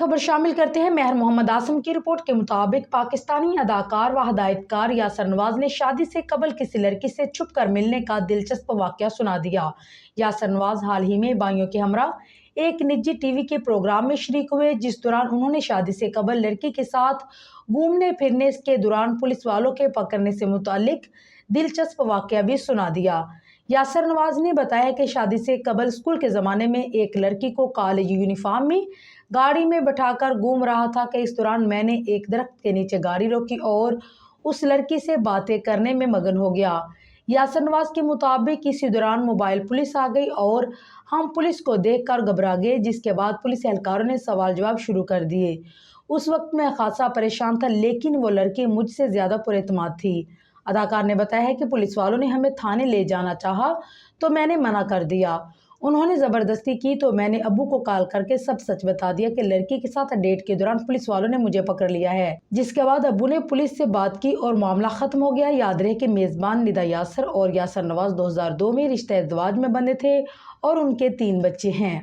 خبر شامل کرتے ہیں۔ مہر محمد آسم کی رپورٹ کے مطابق پاکستانی اداکار و ہدایت کار یاسر نواز نے شادی سے قبل کسی لڑکی سے چھپ کر ملنے کا دلچسپ واقعہ سنا دیا۔ یاسر نواز حال ہی میں بھائیوں کے ہمراہ ایک نجی ٹی وی کے پروگرام میں شریک ہوئے، جس دوران انہوں نے شادی سے قبل لڑکی کے ساتھ گھومنے پھرنے کے دوران پولیس والوں کے پکڑنے سے متعلق دلچسپ واقعہ بھی سنا دیا۔ یاسر نواز نے بتایا کہ شادی سے قبل اسکول کے زمانے میں ایک لڑکی کو کالج یونیفارم میں گاڑی میں بٹھا کر گھوم رہا تھا کہ اس دوران میں نے ایک درخت کے نیچے گاڑی روکی اور اس لڑکی سے باتیں کرنے میں مگن ہو گیا۔ یاسر نواز کے مطابق اسی دوران موبائل پولیس آ گئی اور ہم پولیس کو دیکھ کر گھبرا گئے، جس کے بعد پولیس اہلکاروں نے سوال جواب شروع کر دیے۔ اس وقت میں خاصا پریشان تھا، لیکن وہ لڑکی مجھ سے زیادہ پر اعتماد تھی۔ اداکار نے بتایا ہے کہ پولیس والوں نے ہمیں تھانے لے جانا چاہا تو میں نے منع کر دیا۔ انہوں نے زبردستی کی تو میں نے ابو کو کال کر کے سب سچ بتا دیا کہ لڑکی کے ساتھ ڈیٹ کے دوران پولیس والوں نے مجھے پکڑ لیا ہے، جس کے بعد ابو نے پولیس سے بات کی اور معاملہ ختم ہو گیا۔ یاد رہے کہ میزبان ندا یاسر اور یاسر نواز 2002 میں رشتہ ازدواج میں بندھے تھے اور ان کے 3 بچے ہیں۔